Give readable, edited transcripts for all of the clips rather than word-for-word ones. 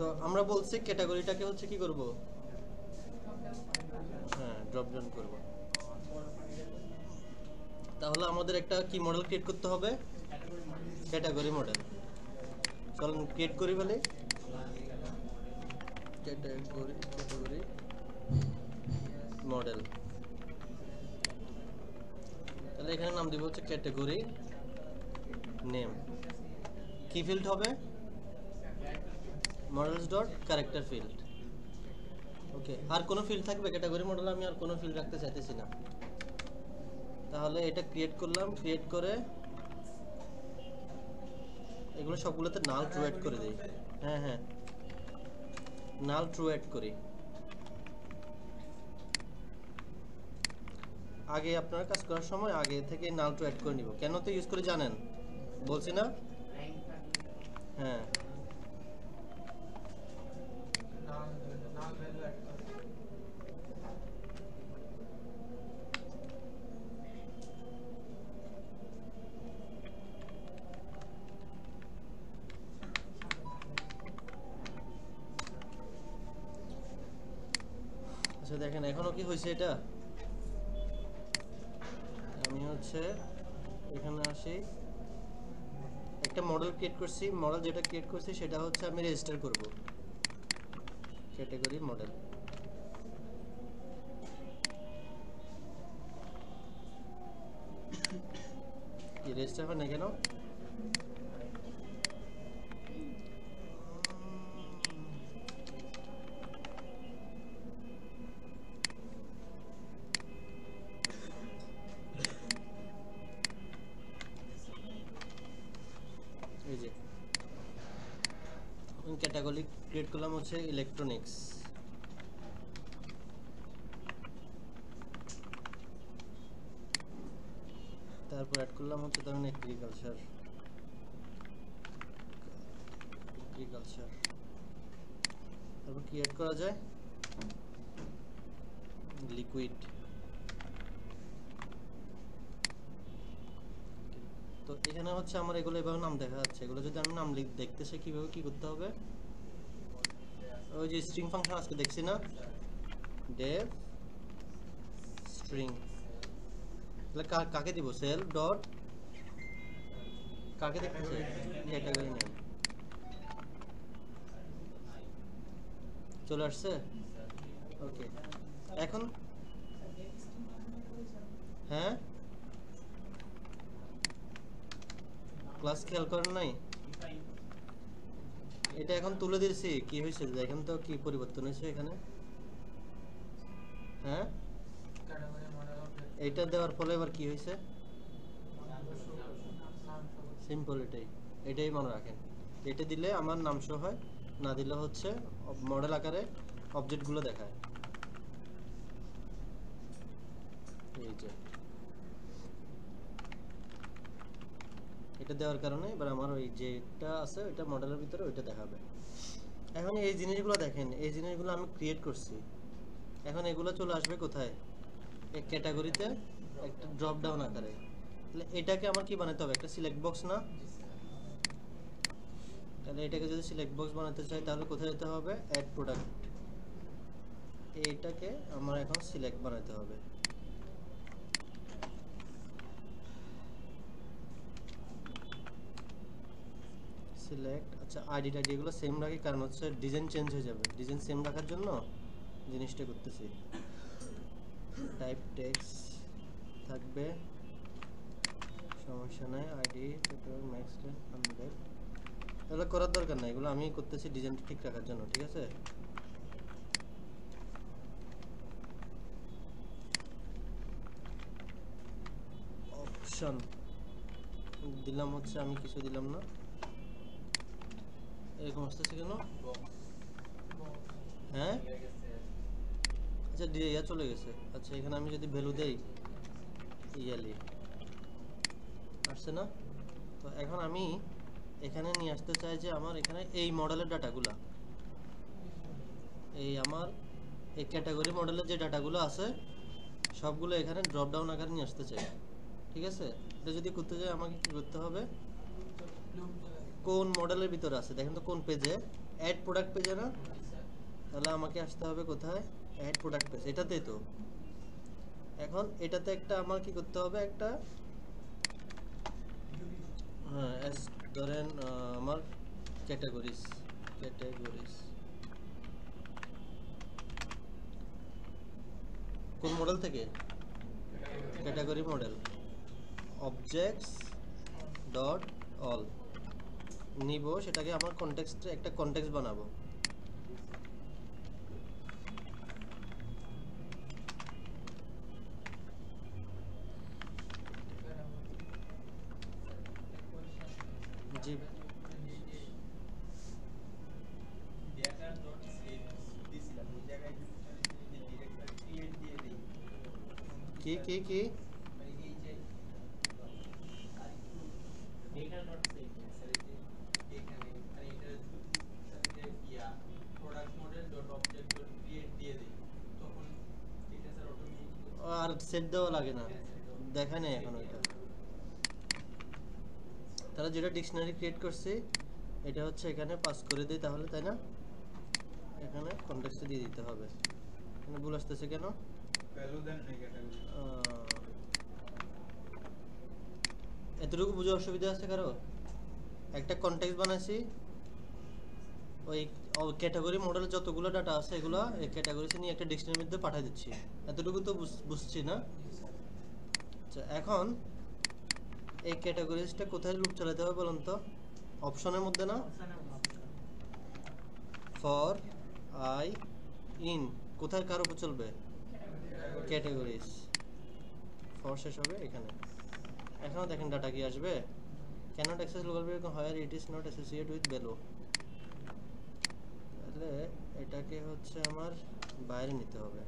তো আমরা বলছি ক্যাটাগরিটাকে হচ্ছে কি করব, হ্যাঁ ড্রপ ডাউন করব। তাহলে আমাদের একটা কি মডেল ক্রিয়েট করতে হবে, ক্যাটাগরি মডেল। চলুন ক্রিয়েট করি ফেলি ক্যাটাগরি মডেল। তাহলে এখানে নাম দিব হচ্ছে ক্যাটাগরি নেম। কি ফিল্ড হবে, মডেলস ডট ক্যারেক্টার ফিল্ড। ওকে, আর কোনো ফিল্ড থাকবে ক্যাটাগরি মডেল, আমি আর কোনো ফিল্ড রাখতে চাইতেছি না। তাহলে এটা ক্রিয়েট করলাম, ক্রিয়েট করে এগুলো সবগুলোতে নাল ট্রু অ্যাড করে দেই। হ্যাঁ হ্যাঁ, নাল ট্রু অ্যাড করি। আগে আপনারা কাজ করার সময় আগে থেকে নাল ট্রু অ্যাড করে নিব। কেন তো ইউজ করে জানেন, বলছি না? হ্যাঁ, আচ্ছা দেখেন এখনো কি হয়েছে এটা। আমি হচ্ছে এখানে আসি, একটা মডেল ক্রিয়েট করছি, মডেল যেটা ক্রিয়েট করছি সেটা হচ্ছে আমি রেজিস্টার করব, ক্যাটাগরি মডেল। কি রেজিস্টার হয় না কেন? এই যে ক্যাটাগরি ক্রিয়েট করলাম হচ্ছে ইলেকট্রনিক্স, তারপর অ্যাড করলাম হচ্ছে ধরুন এগ্রিকালচার, তারপর কি অ্যাড করা যায়, লিকুইড। তো এখানে হচ্ছে আমার এগুলো এভাবে নাম দেখা যাচ্ছে। এগুলো যদি আমি নাম দেখতে চাই কিভাবে কি করতে হবে, ওই যে স্ট্রিং ফাংশন আজকে দেখছি না, ডেভ স্ট্রিং। তাহলে কাকে দিব, সেল ডট কাকে দেখতেছে, ক্যাটাগরি নেম। চলে আসছে, ওকে। এখন হ্যাঁ, ক্লাস খেয়াল করেন নাই, এটা এখন তুলে দিয়েছি। কি হয়েছে দেখেন তো, কি পরিবর্তন হয়েছে এখানে। হ্যাঁ, এইটা দেওয়ার ফলে এবার কি হয়েছে, সিম্পল এটাই মনে রাখেন। এটা দিলে আমার নাম শো হয়, না দিলে হচ্ছে মডেল আকারে অবজেক্টগুলো দেখায়। এই যে এটা দেওয়ার কারণে এবার আমার ওই যেটা আছে ওইটা মডেলের ভিতরে ওইটা দেখাবে। এখন এই জিনিসগুলো দেখেন, এই জিনিসগুলো আমি ক্রিয়েট করছি, এখন এগুলো চলে আসবে কোথায়, এই ক্যাটাগরিতে একটা ড্রপ ডাউন আকারে। তাহলে এটাকে আমার কি বানাতে হবে, একটা সিলেক্ট বক্স না? তাহলে এটাকে যদি সিলেক্ট বক্স বানাতে চাই তাহলে কোথায় যেতে হবে, অ্যাড প্রোডাক্ট। এইটাকে আমার এখন সিলেক্ট বানাতে হবে। সিলেক্ট, আচ্ছা আইডি এগুলো সেম রাখি, কারণ হচ্ছে ডিজাইন চেঞ্জ হয়ে যাবে। ডিজাইন সেম রাখার জন্য জিনিসটা করতেছি। টাইপ টেক্সট থাকবে, সমস্যা নাই। আইডি ম্যাক্স 100, এগুলো করার দরকার নাই, এগুলো আমি করতেছি ডিজাইনটা ঠিক রাখার জন্য, ঠিক আছে। অপশন দিলাম হচ্ছে, আমি কিছু দিলাম না, এরকম আসতেছে কেন? হ্যাঁ, আচ্ছা ইয়া চলে গেছে। আচ্ছা এখানে আমি যদি ভ্যালু দেই ইয়ালি, আসছে না? তো এখন আমি এখানে নিয়ে আসতে চাই যে আমার এখানে এই মডেলের ডাটাগুলো, এই আমার এই ক্যাটাগরি মডেলের যে ডাটাগুলো আছে সবগুলো এখানে ড্রপ ডাউন আকারে নিয়ে আসতে চাই, ঠিক আছে। এটা যদি করতে চাই আমাকে কি করতে হবে, কোন মডেলের ভিতরে আছে দেখেন তো, কোন পেজে অ্যাড প্রোডাক্ট পেজে না, তাহলে আমাকে আসতে হবে কোথায়, অ্যাড প্রোডাক্ট পেজ, এটাতেই তো। এখন এটাতে একটা আমার কি করতে হবে, একটা হ্যাঁ ধরেন আমার ক্যাটাগরিজ কোন মডেল থেকে, category model objects dot all নিব, সেটাকে আমার কনটেক্সটে একটা কনটেক্সট বানাবো। জি কি কি কি আর সেট দেওয়া লাগে না, দেখা নেই এখন ওইটা। তাহলে যেটা ডিকশনারি ক্রিয়েট করছি এটা হচ্ছে এখানে পাস করে দিই তাহলে, তাই না? এখানে কনটেক্সটে দিয়ে দিতে হবে। এখানে ভুল আসতেছে কেন? এতটুকু বুঝে অসুবিধা আছে কারো? একটা কনটেক্সট বানাইছি, ওই ক্যাটাগরি মডেলে যতগুলো ডাটা আছে এগুলো এই ক্যাটাগরিতে নিয়ে একটা ডিকশনারির মধ্যে পাঠিয়ে দিচ্ছি, এতটুকু তো বুঝছি না? আচ্ছা, এখন এই ক্যাটাগরিজটা কোথায় লুপ চালাতে হবে বলুন তো? অপশনের মধ্যে না, ফর আই ইন কোথায় কার উপর চলবে, ক্যাটাগরিজ, ফর শেষ হবে এখানে। এখন দেখেন ডাটা কি আসবে, cannot access local variable where it is not associated with value, তাহলে এটাকে হচ্ছে আমার বাইরে নিতে হবে।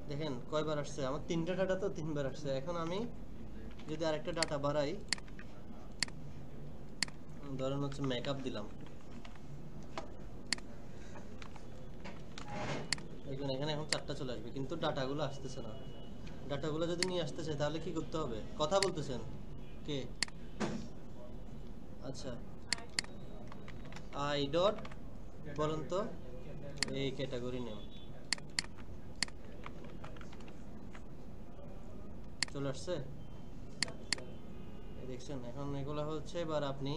দেখেন কয়বার আসছে আমার, তিনটা ডাটা তো তিনবার আসছে। এখন আমি যদি আরেকটা ডাটা বাড়াই, ধরেন হচ্ছে মেকআপ দিলাম, এখানে এখন 4টা চলে আসবে, কিন্তু ডাটাগুলো আসতেছে না। ডাটাগুলো যদি নিয়ে আসতে চাই তাহলে কি করতে হবে, কথা বলতেছেন কে? আচ্ছা, আই ডট বলুন তো এই ক্যাটাগরি নেম চলে আসছে, দেখছেন? এখন এগুলো হচ্ছে এবার আপনি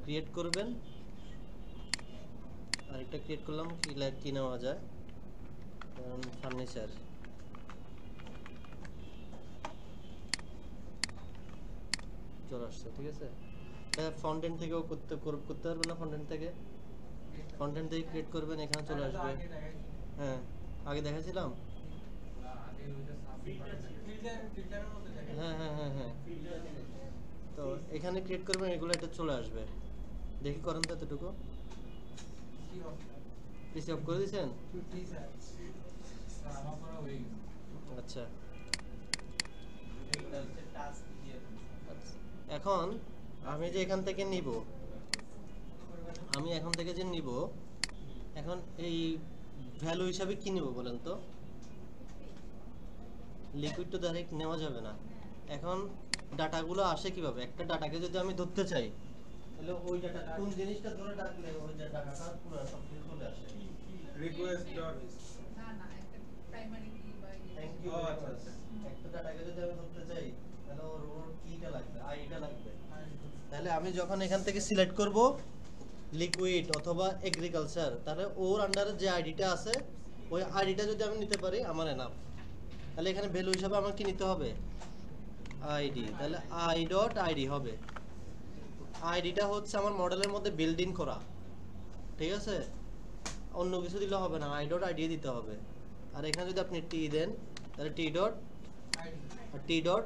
ক্রিয়েট করবেন। আরেকটা ক্রিয়েট করলাম, কি নেওয়া যায়, ফার্নিচার, চলে আসছে, ঠিক আছে? এটা ফ্রন্ট এন্ড থেকেও করতে পারবেন না, ফ্রন্ট এন্ড থেকে ক্রিয়েট করবেন, এখানে চলে আসবে। হ্যাঁ আগে দেখাছিলাম, হ্যাঁ হ্যাঁ হ্যাঁ হ্যাঁ, তো এখানে ক্রিয়েট করবেন, এগুলো এটা চলে আসবে। দেখি করেন তো এতটুকু, পিসি অফ করে দিয়েছেন? আচ্ছা, এখন আমি যে এখান থেকে নিব, এখন এই ভ্যালু হিসাবে কি নিব বলেন তো? লিকুইড তো ডাইরেক্ট নেওয়া যাবে না। এখন ডাটাগুলো আসে কিভাবে? একটা ডাটাকে যদি আমি ধরতে চাই, তাহলে ওই ডাটা কোন জিনিসটা ধরে ডাকলে ওই ডাটাটা পুরো সবকিছু চলে আসে। রিকোয়েস্ট ডট না না একটা প্রাইমারি কি বা থ্যাংক ইউ। একটা ডাটাকে যদি আমি ধরতে চাই তাহলে ওর কিটা লাগবে, আইডিটা লাগবে। তাহলে আমি যখন এখান থেকে সিলেক্ট করব লিকুইড অথবা এগ্রিকালচার, তাহলে ওর আন্ডারে যে আইডিটা আছে ওই আইডিটা যদি আমি নিতে পারি আমার এনাফ। তাহলে এখানে ভ্যালু হিসাবে আমার কি নিতে হবে, আইডি। তাহলে আই ডট আইডি হবে, আইডিটা হচ্ছে আমার মডেলের মধ্যে বিল্ড ইন করা, ঠিক আছে? অন্য কিছু দিলে হবে না, আই ডট আইডি দিতে হবে। আর এখানে যদি আপনি টি দেন তাহলে টি ডট আর টি ডট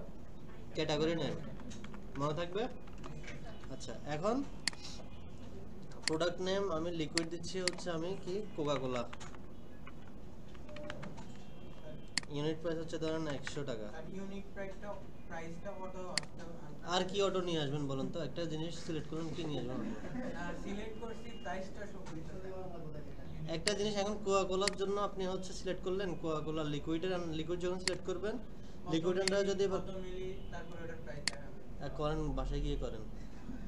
ক্যাটাগরি নেম, মনে থাকবে? আচ্ছা, এখন প্রোডাক্ট নেম আমি লিকুইড দিচ্ছি হচ্ছে আমি কি কোকা কোলা, ইউনিট প্রাইস হচ্ছে ধরেন 100 টাকা। আর ইউনিক প্রাইসটা কত? আর কি অটো নিয়ে আসবেন বলুন তো? একটা জিনিস সিলেক্ট করুন, কি নিয়ে আসবেন? সিলেক্ট করছি প্রাইসটা সব একটা জিনিস এখন কোকা-কোলার জন্য আপনি হচ্ছে সিলেক্ট করলেন কোকা-কোলা লিকুইডের লিকুইড যখন সিলেক্ট করবেন লিকুইড আন্ডার যদি এবার কত মিলি তারপর ওটার প্রাইস দেখাবে। করেন বাসায় গিয়ে করেন,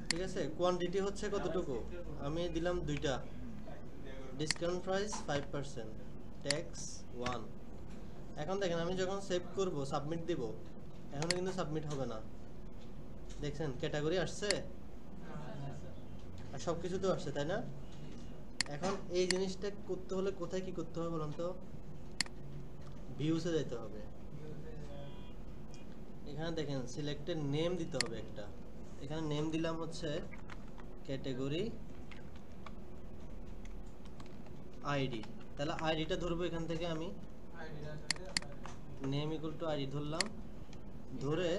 ঠিক আছে। কোয়ান্টিটি হচ্ছে কতটুকু, আমি দিলাম 2টা, ডিসকাউন্ট প্রাইস 5%, ট্যাক্স 1। এখন দেখেন আমি যখন সেভ করব সাবমিট দিব, এখনো কিন্তু সাবমিট হবে না। দেখছেন ক্যাটাগরি আসছে আর সব কিছু তো আসছে, তাই না? এখন এই জিনিসটা করতে হলে কোথায় কি করতে হবে বলুন তো? ভিউসে যেতে হবে। এখানে দেখেন সিলেক্টেড নেম দিতে হবে একটা, এখানে নেম দিলাম হচ্ছে ক্যাটাগরি আইডি, তাহলে আইডিটা ধরবো এখান থেকে আমি আইডিটা ধরে নেম ইকুয়াল টু আইডি ধরলাম, ধরে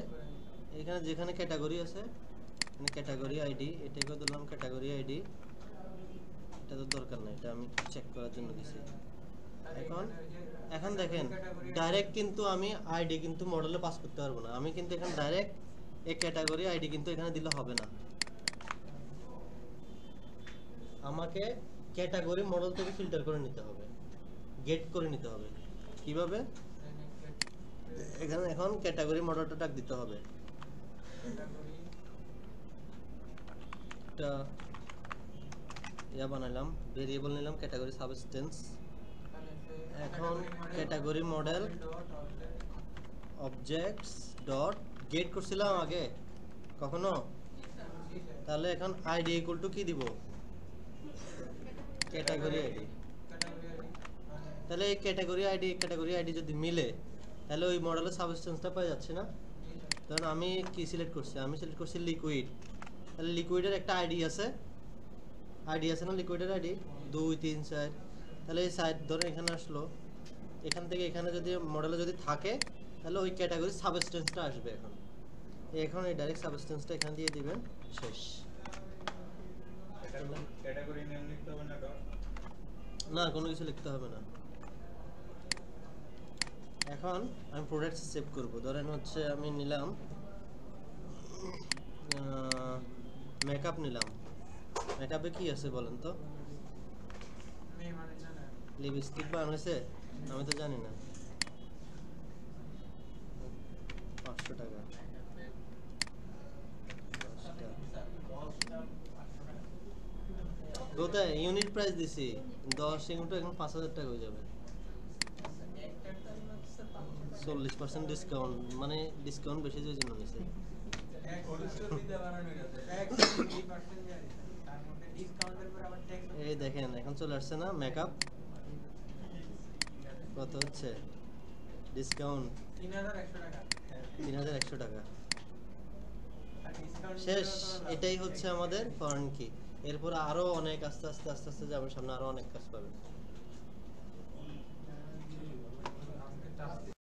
এখানে যেখানে ক্যাটাগরি আছে এখানে ক্যাটাগরি আইডি, এটাকে দিলাম ক্যাটাগরি আইডি। এটা তো দরকার নাই, এটা আমি চেক করার জন্য দিছি। এখন দেখেন ডাইরেক্ট কিন্তু আমি আইডি কিন্তু মডেলে পাস করতে পারবো না, আমি কিন্তু এখানে ডাইরেক্ট এই ক্যাটাগরি আইডি কিন্তু এখানে দিলে হবে না, আমাকে ক্যাটাগরি মডেল থেকে ফিল্টার করে নিতে হবে, গেট করে নিতে হবে। কিভাবে? এখানে এখন ক্যাটাগরি মডেলটা টাক দিতে হবে, একটা ইয়া বানাইলাম, ভেরিয়েবল নিলাম ক্যাটাগরি সাবস্টেন্স। এখন category model objects dot gate করছিলাম আগে কখনো, তাহলে এখন আইডি ইকুয়াল টু কি দিব? Category ID. তাহলে এই ক্যাটাগরি আইডি যদি মিলে তাহলে ওই মডেলের সাবস্টেন্সটা পাওয়া যাচ্ছে না। কারণ আমি কি সিলেক্ট করছি, আমি সিলেক্ট করছি লিকুইড, তাহলে লিকুইডের একটা আইডি আছে না লিকুইডের আইডি 2 3 4, তাহলে এই সাইড ধরে এখানে আসলো, এখান থেকে এখানে যদি মডেলে যদি থাকে তাহলে ওই ক্যাটাগরি সাবস্টেন্সটা আসবে। এখন এই ডাইরেক্ট সাবস্টেন্সটা এখান দিয়ে দিবেন, শেষ। ক্যাটাগরি নেম লিখতে হবে না, ডট না কোনো কিছু লিখতে হবে না। এখন আমি প্রোডাক্ট সেভ করব, ধরেন হচ্ছে আমি নিলাম মেকআপ নিলাম, মেকআপে কি আছে বলেন তো? নেম মানে জানা লিপস্টিক বানানো হয়েছে, আমি তো জানি না। 500 টাকা, 10টা কোথায় ইউনিট প্রাইস দিছি 10 ইনটু এখন 5000 টাকা হয়ে যাবে। 40% ডিসকাউন্ট, মানে ডিসকাউন্ট বেশি যে জন্য নিছে। এক অবশ্যই দিতে বানানো গেছে 120% জানি তার মধ্যে ডিসকাউন্টের পর আবার ট্যাক্স। এই দেখেন এখন চলে আসছে না মেকআপ কত হচ্ছে, ডিসকাউন্ট 3100 টাকা 3100 টাকা, আর ডিসকাউন্ট শেষ। এটাই হচ্ছে আমাদের ফরেন কি। এরপর আরো অনেক আস্তে আস্তে যাবে সামনে, আরো অনেক কাজ পাবে।